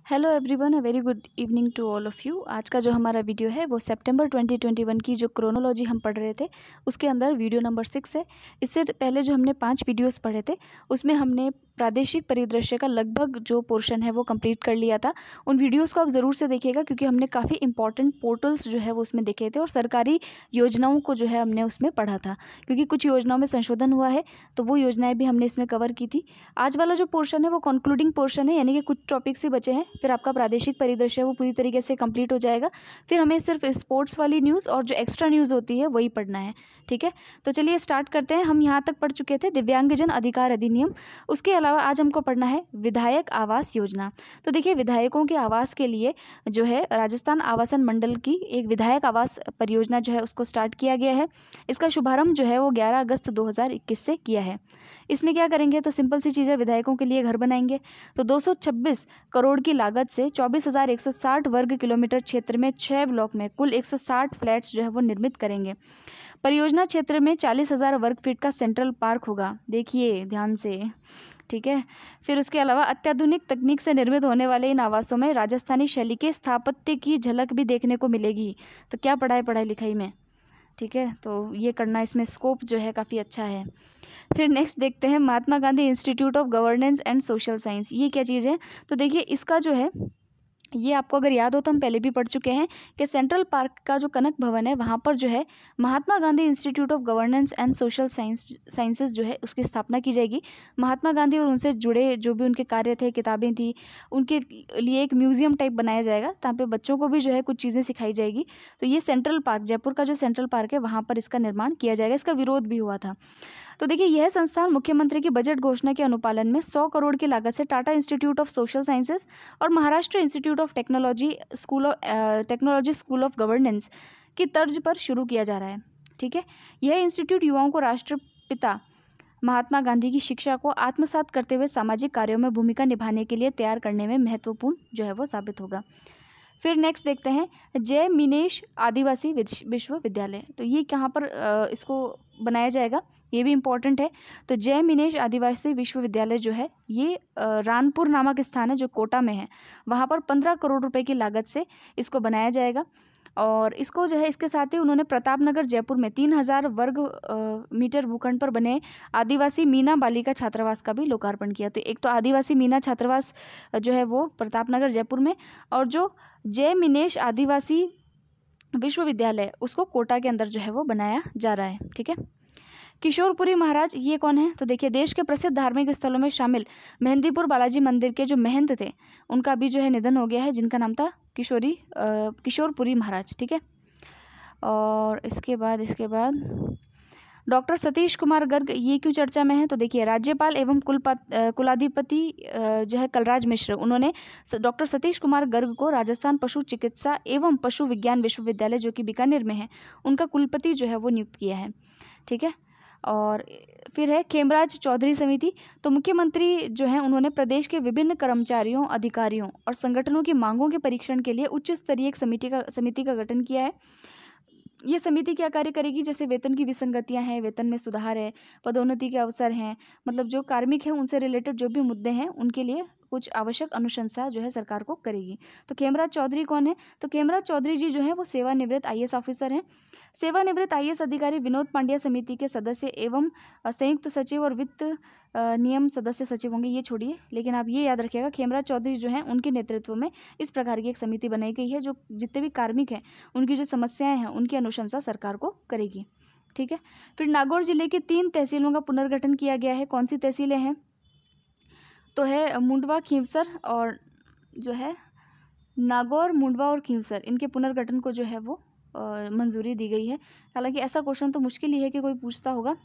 Hello everyone, a very good evening to all of you. आज का जो हमारा वीडियो है वो सितंबर 2021 की जो क्रोनोलॉजी हम पढ़ रहे थे उसके अंदर वीडियो नंबर 6 है। इससे पहले जो हमने 5 वीडियोस पढ़े थे उसमें हमने प्रादेशिक परिदृश्य का लगभग जो पोर्शन है वो कंप्लीट कर लिया था। उन वीडियोस को आप ज़रूर से देखिएगा क्योंकि हमने काफ़ी इंपॉर्टेंट पोर्टल्स जो है वो उसमें देखे थे और सरकारी योजनाओं को जो है हमने उसमें पढ़ा था, क्योंकि कुछ योजनाओं में संशोधन हुआ है तो वो योजनाएँ भी हमने इसमें कवर की थी। आज वाला जो पोर्शन है वो कंक्लूडिंग पोर्शन है, यानी कि कुछ टॉपिक्स ही बचे हैं, फिर आपका प्रादेशिक परिदृश्य वो पूरी तरीके से कंप्लीट हो जाएगा। फिर हमें सिर्फ स्पोर्ट्स वाली न्यूज़ और जो एक्स्ट्रा न्यूज़ होती है वही पढ़ना है। ठीक है, तो चलिए स्टार्ट करते हैं। हम यहाँ तक पढ़ चुके थे दिव्यांगजन अधिकार अधिनियम। उसके अलावा आज हमको पढ़ना है विधायक आवास योजना। तो देखिए, विधायकों के आवास के लिए जो है राजस्थान आवासन मंडल की एक विधायक आवास परियोजना जो है उसको स्टार्ट किया गया है। इसका शुभारंभ जो है वो 11 अगस्त 2021 से किया है। इसमें क्या करेंगे तो सिंपल सी चीज़ है, विधायकों के लिए घर बनाएंगे। तो 226 करोड़ की लागत से 24,160 वर्ग किलोमीटर क्षेत्र में 6 ब्लॉक में कुल 160 फ्लैट्स जो है वो निर्मित करेंगे। परियोजना क्षेत्र में 40,000 वर्ग फीट का सेंट्रल पार्क होगा, देखिए ध्यान से। ठीक है, फिर उसके अलावा अत्याधुनिक तकनीक से निर्मित होने वाले इन आवासों में राजस्थानी शैली के स्थापत्य की झलक भी देखने को मिलेगी। तो क्या पढ़ा है पढ़ाई लिखाई में, ठीक है, तो ये करना, इसमें स्कोप जो है काफ़ी अच्छा है। फिर नेक्स्ट देखते हैं Mahatma Gandhi institute of governance and social science. ये क्या चीज़ है तो देखिए, इसका जो है ये आपको अगर याद हो तो हम पहले भी पढ़ चुके हैं कि सेंट्रल पार्क का जो कनक भवन है वहाँ पर जो है Mahatma Gandhi institute of governance and social sciences जो है उसकी स्थापना की जाएगी। महात्मा गांधी और उनसे जुड़े जो भी उनके कार्य थे, किताबें थी, उनके लिए एक म्यूजियम टाइप बनाया जाएगा, जहाँ पे बच्चों को भी जो है कुछ चीज़ें सिखाई जाएगी। तो ये सेंट्रल पार्क, जयपुर का जो सेंट्रल पार्क है वहाँ पर इसका निर्माण किया जाएगा। इसका विरोध भी हुआ था। तो देखिए, यह संस्थान मुख्यमंत्री की बजट घोषणा के अनुपालन में 100 करोड़ की लागत से Tata institute of social sciences और Maharashtra institute of technology school of governance की तर्ज पर शुरू किया जा रहा है। ठीक है, यह इंस्टीट्यूट युवाओं को राष्ट्रपिता महात्मा गांधी की शिक्षा को आत्मसात करते हुए सामाजिक कार्यों में भूमिका निभाने के लिए तैयार करने में महत्वपूर्ण जो है वो साबित होगा। फिर नेक्स्ट देखते हैं जय मिनेश आदिवासी विश्वविद्यालय। तो ये कहाँ पर इसको बनाया जाएगा, ये भी इम्पोर्टेंट है। तो जय मिनेश आदिवासी विश्वविद्यालय जो है ये रानपुर नामक स्थान है जो कोटा में है, वहाँ पर 15 करोड़ रुपए की लागत से इसको बनाया जाएगा। और इसको जो है इसके साथ ही उन्होंने प्रतापनगर जयपुर में 3,000 वर्ग मीटर भूखंड पर बने आदिवासी मीना बालिका छात्रावास का भी लोकार्पण किया। तो एक तो आदिवासी मीना छात्रावास जो है वो प्रतापनगर जयपुर में, और जो जय मिनेश आदिवासी विश्वविद्यालय उसको कोटा के अंदर जो है वो बनाया जा रहा है। ठीक है, किशोरपुरी महाराज ये कौन है तो देखिए, देश के प्रसिद्ध धार्मिक स्थलों में शामिल मेहंदीपुर बालाजी मंदिर के जो महंत थे उनका भी जो है निधन हो गया है, जिनका नाम था किशोरपुरी महाराज। ठीक है, और इसके बाद डॉक्टर सतीश कुमार गर्ग ये क्यों चर्चा में है तो देखिए, राज्यपाल एवं कुलाधिपति जो है कलराज मिश्र, उन्होंने डॉक्टर सतीश कुमार गर्ग को राजस्थान पशु चिकित्सा एवं पशु विज्ञान विश्वविद्यालय जो कि बीकानेर में है उनका कुलपति जो है वो नियुक्त किया है। ठीक है, और फिर है खेमराज चौधरी समिति। तो मुख्यमंत्री जो है उन्होंने प्रदेश के विभिन्न कर्मचारियों, अधिकारियों और संगठनों की मांगों के परीक्षण के लिए उच्च स्तरीय एक समिति का गठन किया है। ये समिति क्या कार्य करेगी, जैसे वेतन की विसंगतियां हैं, वेतन में सुधार है, पदोन्नति के अवसर हैं, मतलब जो कार्मिक हैं उनसे रिलेटेड जो भी मुद्दे हैं उनके लिए कुछ आवश्यक अनुशंसा जो है सरकार को करेगी। तो खेमराज चौधरी कौन है तो खेमराज चौधरी जी जो है वो सेवानिवृत्त आईएएस ऑफिसर हैं। सेवानिवृत्त आईएएस अधिकारी विनोद पांड्या समिति के सदस्य एवं संयुक्त सचिव और वित्त नियम सदस्य सचिव होंगे। ये छोड़िए, लेकिन आप ये याद रखिएगा, खेमराज चौधरी जो हैं उनके नेतृत्व में इस प्रकार की एक समिति बनाई गई है जो जितने भी कार्मिक हैं उनकी जो समस्याएं हैं उनकी अनुशंसा सरकार को करेगी। ठीक है, फिर नागौर जिले की 3 तहसीलों का पुनर्गठन किया गया है। कौन सी तहसीलें हैं तो है मुंडवा, खींवसर और जो है नागौर, मुंडवा और खींवसर, इनके पुनर्गठन को जो है वो मंजूरी दी गई है। हालांकि ऐसा क्वेश्चन तो मुश्किल ही है कि कोई पूछता होगा।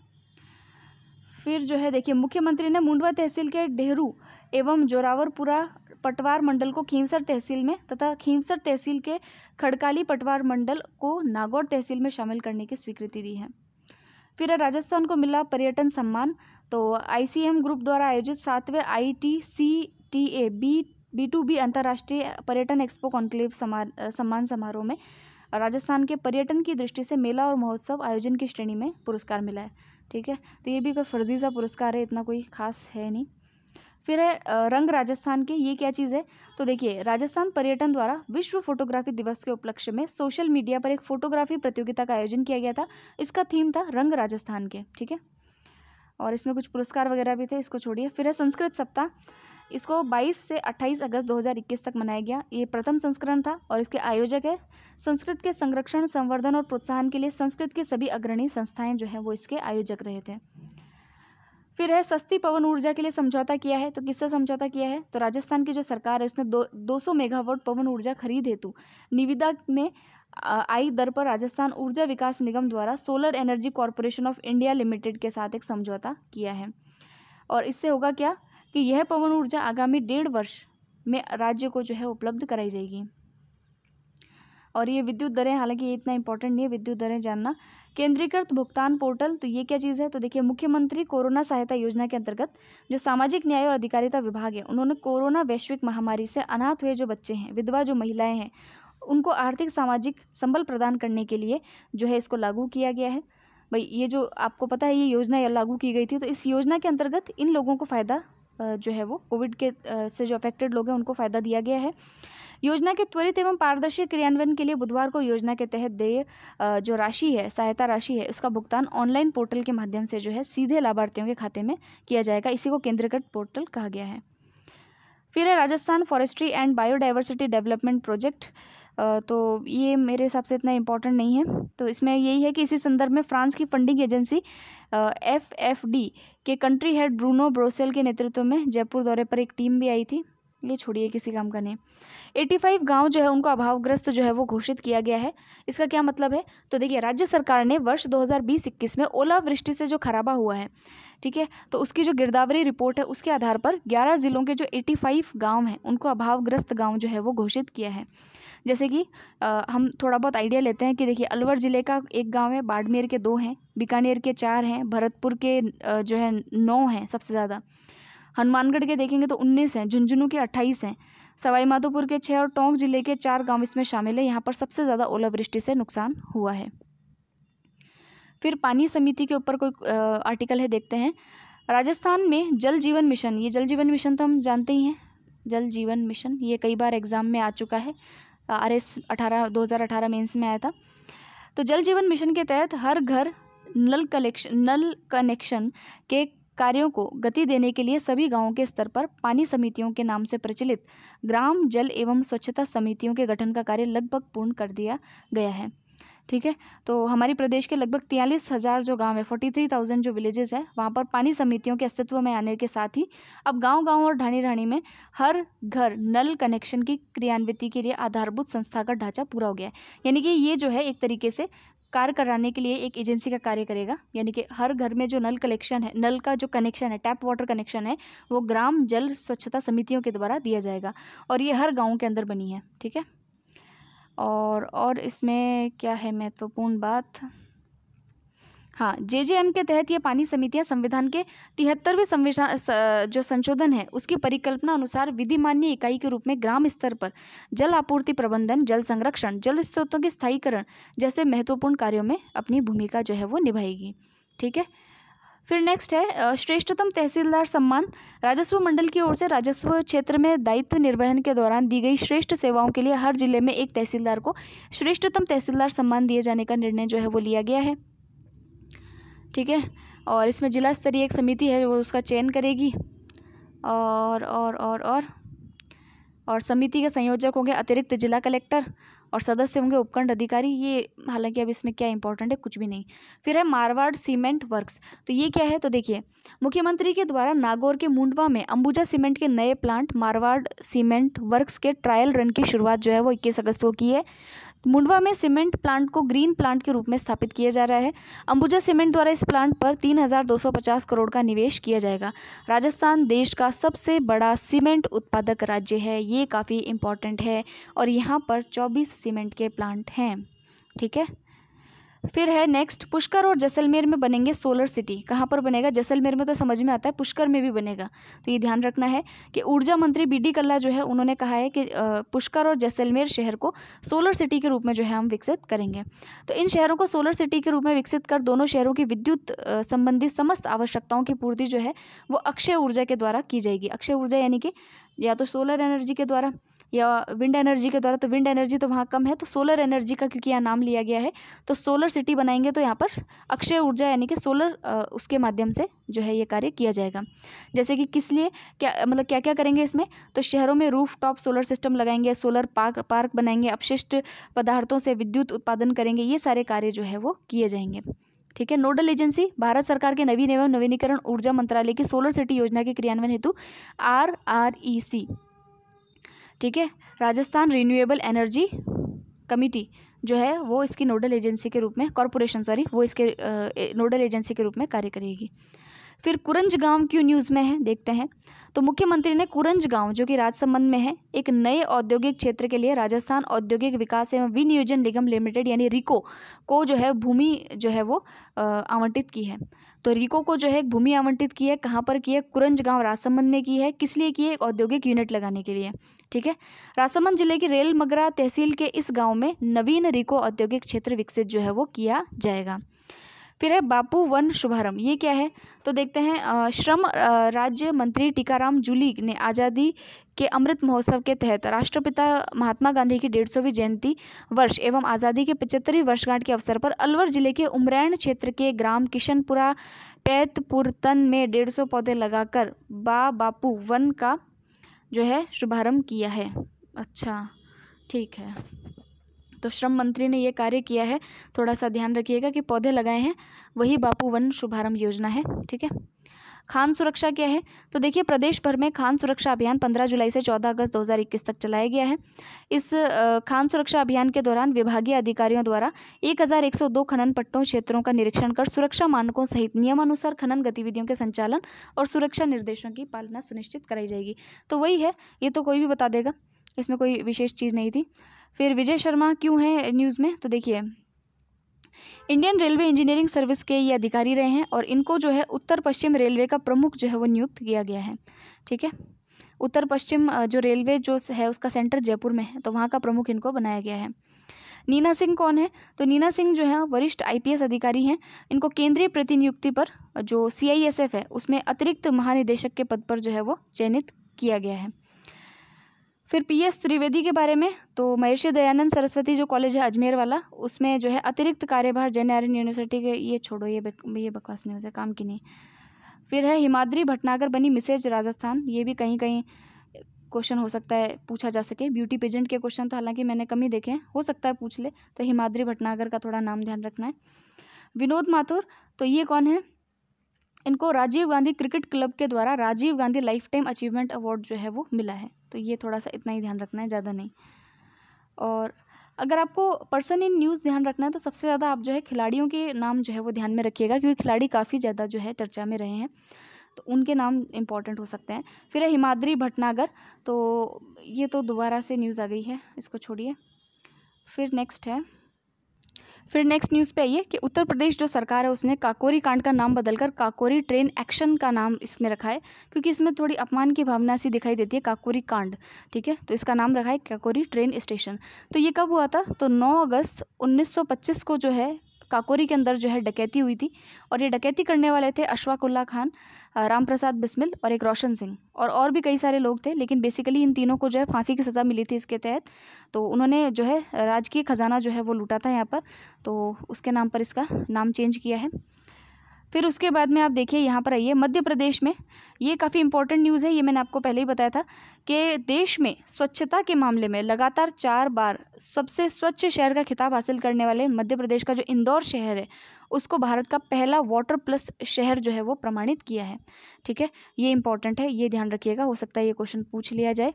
फिर जो है देखिए, मुख्यमंत्री ने मुंडवा तहसील के डेहरू एवं जोरावरपुरा पटवार मंडल को खींवसर तहसील में तथा खींवसर तहसील के खड़काली पटवार मंडल को नागौर तहसील में शामिल करने की स्वीकृति दी है। फिर राजस्थान को मिला पर्यटन सम्मान। तो आईसीएम ग्रुप द्वारा आयोजित 7वें ITCTA B2B अंतर्राष्ट्रीय पर्यटन एक्सपो कॉन्क्लेव सम्मान समारोह में राजस्थान के पर्यटन की दृष्टि से मेला और महोत्सव आयोजन की श्रेणी में पुरस्कार मिला है। ठीक है, तो ये भी कोई फर्जी सा पुरस्कार है, इतना कोई खास है नहीं। फिर है रंग राजस्थान के, ये क्या चीज़ है? तो देखिए, राजस्थान पर्यटन द्वारा विश्व फोटोग्राफी दिवस के उपलक्ष्य में सोशल मीडिया पर एक फोटोग्राफी प्रतियोगिता का आयोजन किया गया था। इसका थीम था रंग राजस्थान के, ठीक है। और इसमें कुछ पुरस्कार वगैरह भी थे, इसको छोड़िए। फिर है संस्कृत सप्ताह, इसको 22 से 28 अगस्त 2021 तक मनाया गया। ये प्रथम संस्करण था और इसके आयोजक है संस्कृत के संरक्षण, संवर्धन और प्रोत्साहन के लिए संस्कृत के सभी अग्रणी संस्थाएं जो हैं वो इसके आयोजक रहे थे। फिर है सस्ती पवन ऊर्जा के लिए समझौता किया है। तो किससे समझौता किया है? तो राजस्थान की जो सरकार है उसने 200 मेगावाट पवन ऊर्जा खरीद हेतु निविदा में आई दर पर राजस्थान ऊर्जा विकास निगम द्वारा solar energy corporation of India limited के साथ एक समझौता किया है। और इससे होगा क्या कि यह पवन ऊर्जा आगामी 1.5 वर्ष में राज्य को जो है उपलब्ध कराई जाएगी। और ये विद्युत दरें, हालांकि ये इतना इंपॉर्टेंट नहीं है विद्युत दरें जानना। केंद्रीकृत भुगतान पोर्टल, तो ये क्या चीज़ है? तो देखिए, मुख्यमंत्री कोरोना सहायता योजना के अंतर्गत जो सामाजिक न्याय और अधिकारिता विभाग है उन्होंने कोरोना वैश्विक महामारी से अनाथ हुए जो बच्चे हैं, विधवा जो महिलाएं हैं, उनको आर्थिक सामाजिक संबल प्रदान करने के लिए जो है इसको लागू किया गया है। भाई ये जो आपको पता है ये योजना लागू की गई थी, तो इस योजना के अंतर्गत इन लोगों को फ़ायदा जो है वो कोविड के से जो अफेक्टेड लोग हैं उनको फ़ायदा दिया गया है। योजना के त्वरित एवं पारदर्शी क्रियान्वयन के लिए बुधवार को योजना के तहत देय जो राशि है, सहायता राशि है, उसका भुगतान ऑनलाइन पोर्टल के माध्यम से जो है सीधे लाभार्थियों के खाते में किया जाएगा। इसी को केंद्रीकृत पोर्टल कहा गया है। फिर है Rajasthan forestry and biodiversity development project. तो ये मेरे हिसाब से इतना इम्पोर्टेंट नहीं है। तो इसमें यही है कि इसी संदर्भ में फ्रांस की फंडिंग एजेंसी FFD के कंट्री हेड ब्रूनो ब्रोसेल के नेतृत्व में जयपुर दौरे पर एक टीम भी आई थी। ये छोड़िए, किसी काम का नहीं। 85 गांव जो है उनको अभावग्रस्त जो है वो घोषित किया गया है। इसका क्या मतलब है? तो देखिए, राज्य सरकार ने वर्ष 2020-21 में ओलावृष्टि से जो खराबा हुआ है, ठीक है, तो उसकी जो गिरदावरी रिपोर्ट है उसके आधार पर 11 जिलों के जो 85 गांव हैं उनको अभावग्रस्त गांव जो है वो घोषित किया है। जैसे कि हम थोड़ा बहुत आइडिया लेते हैं कि देखिए, अलवर ज़िले का 1 गांव है, बाड़मेर के 2 हैं, बीकानेर के 4 हैं, भरतपुर के जो है 9 हैं सबसे ज़्यादा, हनुमानगढ़ के देखेंगे तो 19 हैं, झुंझुनू के 28 हैं, सवाई माधोपुर के 6 और टोंक जिले के 4 गांव इसमें शामिल है। यहाँ पर सबसे ज़्यादा ओलावृष्टि से नुकसान हुआ है। फिर पानी समिति के ऊपर कोई आर्टिकल है, देखते हैं। राजस्थान में जल जीवन मिशन, ये जल जीवन मिशन तो हम जानते ही हैं, जल जीवन मिशन ये कई बार एग्जाम में आ चुका है, RS 2018 मेंस में आया था। तो जल जीवन मिशन के तहत हर घर नल कनेक्शन के कार्यों को गति देने के लिए सभी गांवों के स्तर पर पानी समितियों के नाम से प्रचलित ग्राम जल एवं स्वच्छता समितियों के गठन का कार्य लगभग पूर्ण कर दिया गया है। ठीक है, तो हमारे प्रदेश के लगभग 43,000 जो गांव है, 43,000 जो विलेजेस है, वहाँ पर पानी समितियों के अस्तित्व में आने के साथ ही अब गांव-गांव और ढाणी-ढाणी में हर घर नल कनेक्शन की क्रियान्विति के लिए आधारभूत संस्था का ढांचा पूरा हो गया है। यानी कि ये जो है एक तरीके से कार्य कराने के लिए एक एजेंसी का कार्य करेगा। यानी कि हर घर में जो नल कलेक्शन है, नल का जो कनेक्शन है, टैप वाटर कनेक्शन है, वो ग्राम जल स्वच्छता समितियों के द्वारा दिया जाएगा और ये हर गाँव के अंदर बनी है। ठीक है, और इसमें क्या है महत्वपूर्ण बात, हाँ, JJM के तहत ये पानी समितियां संविधान के 73वें संविधान जो संशोधन है उसकी परिकल्पना अनुसार विधिमान्य इकाई के रूप में ग्राम स्तर पर जल आपूर्ति प्रबंधन, जल संरक्षण, जल स्रोतों के स्थायीकरण जैसे महत्वपूर्ण कार्यों में अपनी भूमिका जो है वो निभाएगी। ठीक है, फिर नेक्स्ट है श्रेष्ठतम तहसीलदार सम्मान। राजस्व मंडल की ओर से राजस्व क्षेत्र में दायित्व निर्वहन के दौरान दी गई श्रेष्ठ सेवाओं के लिए हर जिले में एक तहसीलदार को श्रेष्ठतम तहसीलदार सम्मान दिए जाने का निर्णय जो है वो लिया गया है। ठीक है, और इसमें जिला स्तरीय एक समिति है वो उसका चयन करेगी और समिति के संयोजक होंगे अतिरिक्त जिला कलेक्टर और सदस्य होंगे उपखंड अधिकारी। ये हालांकि अब इसमें क्या इंपॉर्टेंट है, कुछ भी नहीं। फिर है मारवाड़ सीमेंट वर्क्स। तो ये क्या है, तो देखिए, मुख्यमंत्री के द्वारा नागौर के मुंडवा में अंबुजा सीमेंट के नए प्लांट मारवाड़ सीमेंट वर्क्स के ट्रायल रन की शुरुआत जो है वो 21 अगस्त को की है। मुंडवा में सीमेंट प्लांट को ग्रीन प्लांट के रूप में स्थापित किया जा रहा है। अंबुजा सीमेंट द्वारा इस प्लांट पर 3,250 करोड़ का निवेश किया जाएगा। राजस्थान देश का सबसे बड़ा सीमेंट उत्पादक राज्य है, ये काफ़ी इम्पॉर्टेंट है, और यहाँ पर 24 सीमेंट के प्लांट हैं। ठीक है, फिर है नेक्स्ट, पुष्कर और जैसलमेर में बनेंगे सोलर सिटी। कहाँ पर बनेगा? जैसलमेर में तो समझ में आता है, पुष्कर में भी बनेगा, तो ये ध्यान रखना है कि ऊर्जा मंत्री बीडी कल्ला जो है उन्होंने कहा है कि पुष्कर और जैसलमेर शहर को सोलर सिटी के रूप में जो है हम विकसित करेंगे। तो इन शहरों को सोलर सिटी के रूप में विकसित कर दोनों शहरों की विद्युत संबंधी समस्त आवश्यकताओं की पूर्ति जो है वो अक्षय ऊर्जा के द्वारा की जाएगी। अक्षय ऊर्जा यानी कि या तो सोलर एनर्जी के द्वारा या विंड एनर्जी के द्वारा। तो विंड एनर्जी तो वहाँ कम है, तो सोलर एनर्जी का क्योंकि यहाँ नाम लिया गया है, तो सोलर सिटी बनाएंगे तो यहाँ पर अक्षय ऊर्जा यानी कि सोलर उसके माध्यम से जो है ये कार्य किया जाएगा। जैसे कि किस लिए, क्या मतलब क्या क्या करेंगे इसमें? तो शहरों में रूफ टॉप सोलर सिस्टम लगाएंगे, सोलर पार्क बनाएंगे, अपशिष्ट पदार्थों से विद्युत उत्पादन करेंगे, ये सारे कार्य जो है वो किए जाएंगे। ठीक है। नोडल एजेंसी भारत सरकार के नवीन एवं नवीनीकरण ऊर्जा मंत्रालय की सोलर सिटी योजना के क्रियान्वयन हेतु RREC, ठीक है, राजस्थान रिन्यूएबल एनर्जी कमिटी जो है वो इसकी नोडल एजेंसी के रूप में, कॉरपोरेशन सॉरी, वो इसके नोडल एजेंसी के रूप में कार्य करेगी। फिर कुरंज गांव क्यों न्यूज़ में है, देखते हैं। तो मुख्यमंत्री ने कुरंज गांव जो कि राजसमंद में है, एक नए औद्योगिक क्षेत्र के लिए राजस्थान औद्योगिक विकास एवं विनियोजन निगम लिमिटेड यानी रिको को जो है भूमि जो है वो आवंटित की है। तो रिको को जो है एक भूमि आवंटित की है, कहाँ पर की है? कुरंज गांव राजसमंद में की है। किस लिए की है? एक औद्योगिक यूनिट लगाने के लिए। ठीक है। राजसमंद जिले की रेलमगरा तहसील के इस गांव में नवीन रिको औद्योगिक क्षेत्र विकसित जो है वो किया जाएगा। फिर है बापू वन शुभारंभ, ये क्या है? तो देखते हैं। श्रम राज्य मंत्री टीकाराम जूली ने आज़ादी के अमृत महोत्सव के तहत राष्ट्रपिता महात्मा गांधी की 150वीं जयंती वर्ष एवं आज़ादी के 75वीं वर्षगांठ के अवसर पर अलवर जिले के उमरैण क्षेत्र के ग्राम किशनपुरा पैतपुरतन में 150 पौधे लगाकर बापू वन का जो है शुभारंभ किया है। अच्छा, ठीक है। तो श्रम मंत्री ने ये कार्य किया है, थोड़ा सा ध्यान रखिएगा कि पौधे लगाए हैं, वही बापू वन शुभारंभ योजना है। ठीक है। खान सुरक्षा क्या है? तो देखिए, प्रदेश भर में खान सुरक्षा अभियान 15 जुलाई से 14 अगस्त 2021 तक चलाया गया है। इस खान सुरक्षा अभियान के दौरान विभागीय अधिकारियों द्वारा 1102 खनन पट्टों क्षेत्रों का निरीक्षण कर सुरक्षा मानकों सहित नियमानुसार खनन गतिविधियों के संचालन और सुरक्षा निर्देशों की पालना सुनिश्चित कराई जाएगी। तो वही है, ये तो कोई भी बता देगा, इसमें कोई विशेष चीज़ नहीं थी। फिर विजय शर्मा क्यों है न्यूज़ में? तो देखिए, इंडियन रेलवे इंजीनियरिंग सर्विस के ये अधिकारी रहे हैं और इनको जो है उत्तर पश्चिम रेलवे का प्रमुख जो है वो नियुक्त किया गया है। ठीक है। उत्तर पश्चिम जो रेलवे जो है उसका सेंटर जयपुर में है, तो वहाँ का प्रमुख इनको बनाया गया है। नीना सिंह कौन है? तो नीना सिंह जो है वरिष्ठ IPS अधिकारी हैं। इनको केंद्रीय प्रतिनियुक्ति पर जो CISF है उसमें अतिरिक्त महानिदेशक के पद पर जो है वो चयनित किया गया है। फिर PS त्रिवेदी के बारे में, तो महर्षि दयानंद सरस्वती जो कॉलेज है अजमेर वाला, उसमें जो है अतिरिक्त कार्यभार जैन आर्यन यूनिवर्सिटी के, ये छोड़ो, ये बकवास न्यूज़ है, काम की नहीं। फिर है हिमाद्री भटनागर बनी मिसेज राजस्थान, ये भी कहीं कहीं क्वेश्चन हो सकता है पूछा जा सके। ब्यूटी पेजेंट के क्वेश्चन तो हालांकि मैंने कम ही देखे हैं, हो सकता है पूछ ले, तो हिमाद्री भटनागर का थोड़ा नाम ध्यान रखना है। विनोद माथुर, तो ये कौन है? इनको राजीव गांधी क्रिकेट क्लब के द्वारा Rajiv Gandhi lifetime achievement award जो है वो मिला है। तो ये थोड़ा सा इतना ही ध्यान रखना है, ज़्यादा नहीं। और अगर आपको पर्सन इन न्यूज़ ध्यान रखना है तो सबसे ज़्यादा आप जो है खिलाड़ियों के नाम जो है वो ध्यान में रखिएगा, क्योंकि खिलाड़ी काफ़ी ज़्यादा जो है चर्चा में रहे हैं, तो उनके नाम इंपॉर्टेंट हो सकते हैं। फिर है हिमाद्री भटनागर, तो ये तो दोबारा से न्यूज़ आ गई है, इसको छोड़िए। फिर नेक्स्ट न्यूज़ पे आइए कि उत्तर प्रदेश जो सरकार है उसने काकोरी कांड का नाम बदलकर काकोरी ट्रेन एक्शन का नाम इसमें रखा है, क्योंकि इसमें थोड़ी अपमान की भावना सी दिखाई देती है, काकोरी कांड। ठीक है। तो इसका नाम रखा है काकोरी ट्रेन स्टेशन। तो ये कब हुआ था? तो 9 अगस्त 1925 को जो है काकोरी के अंदर जो है डकैती हुई थी, और ये डकैती करने वाले थे अशफाक उल्ला खान, राम प्रसाद बिस्मिल और एक रोशन सिंह, और भी कई सारे लोग थे, लेकिन बेसिकली इन तीनों को जो है फांसी की सज़ा मिली थी इसके तहत। तो उन्होंने जो है राजकीय खजाना जो है वो लूटा था यहाँ पर, तो उसके नाम पर इसका नाम चेंज किया है। फिर उसके बाद में आप देखिए यहाँ पर आइए, मध्य प्रदेश में ये काफ़ी इंपॉर्टेंट न्यूज़ है, ये मैंने आपको पहले ही बताया था कि देश में स्वच्छता के मामले में लगातार 4 बार सबसे स्वच्छ शहर का खिताब हासिल करने वाले मध्य प्रदेश का जो इंदौर शहर है उसको भारत का पहला वाटर प्लस शहर जो है वो प्रमाणित किया है। ठीक है। ये इंपॉर्टेंट है, ये ध्यान रखिएगा, हो सकता है ये क्वेश्चन पूछ लिया जाए।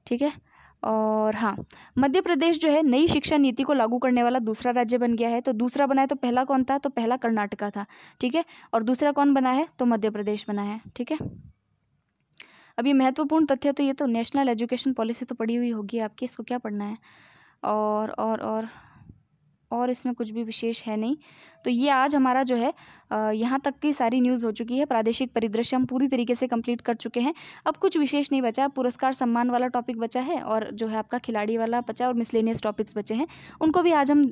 ठीक है। और हाँ, मध्य प्रदेश जो है नई शिक्षा नीति को लागू करने वाला दूसरा राज्य बन गया है। तो दूसरा बना है, तो पहला कौन था? तो पहला कर्नाटका था। ठीक है। और दूसरा कौन बना है? तो मध्य प्रदेश बना है। ठीक है। अब ये महत्वपूर्ण तथ्य, तो ये तो नेशनल एजुकेशन पॉलिसी तो पढ़ी हुई होगी आपकी, इसको क्या पढ़ना है? और इसमें कुछ भी विशेष है नहीं। तो ये आज हमारा जो है यहाँ तक की सारी न्यूज़ हो चुकी है। प्रादेशिक परिदृश्य हम पूरी तरीके से कंप्लीट कर चुके हैं। अब कुछ विशेष नहीं बचा, पुरस्कार सम्मान वाला टॉपिक बचा है और जो है आपका खिलाड़ी वाला बचा और मिसलेनियस टॉपिक्स बचे हैं। उनको भी आज हम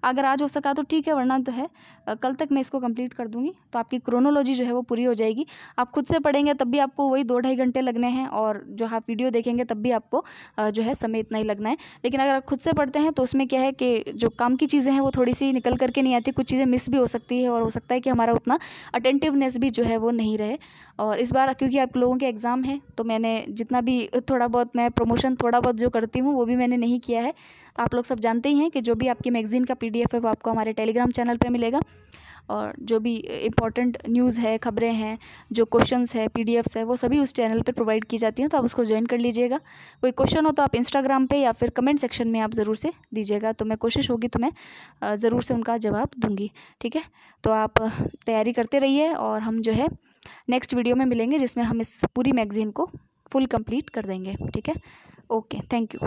अगर आज हो सका तो ठीक है, वरना तो है कल तक मैं इसको कंप्लीट कर दूँगी। तो आपकी क्रोनोलॉजी जो है वो पूरी हो जाएगी। आप खुद से पढ़ेंगे तब भी आपको वही 2-2.5 घंटे लगने हैं, और जो आप वीडियो देखेंगे तब भी आपको जो है समय इतना ही लगना है। लेकिन अगर आप खुद से पढ़ते हैं तो उसमें क्या है कि जो काम की चीज़ें हैं वो थोड़ी सी निकल करके नहीं आती, कुछ चीज़ें मिस भी हो सकती है और हो सकता है कि हमारा उतना अटेंटिवनेस भी जो है वो नहीं रहे। और इस बार क्योंकि आप लोगों के एग्ज़ाम है तो मैंने जितना भी थोड़ा बहुत मैं प्रमोशन थोड़ा बहुत जो करती हूँ वो भी मैंने नहीं किया है। तो आप लोग सब जानते ही हैं कि जो भी आपकी मैगज़ीन का PDF है वो आपको हमारे टेलीग्राम चैनल पर मिलेगा, और जो भी इम्पॉर्टेंट न्यूज़ है, खबरें हैं, जो क्वेश्चंस है, PDFs है, वो सभी उस चैनल पे प्रोवाइड की जाती हैं। तो आप उसको ज्वाइन कर लीजिएगा। कोई क्वेश्चन हो तो आप इंस्टाग्राम पे या फिर कमेंट सेक्शन में आप ज़रूर से दीजिएगा, तो मैं कोशिश होगी तो मैं ज़रूर से उनका जवाब दूँगी। ठीक है, तो आप तैयारी करते रहिए और हम जो है नेक्स्ट वीडियो में मिलेंगे जिसमें हम इस पूरी मैगज़ीन को फुल कंप्लीट कर देंगे। ठीक है, ओके, थैंक यू।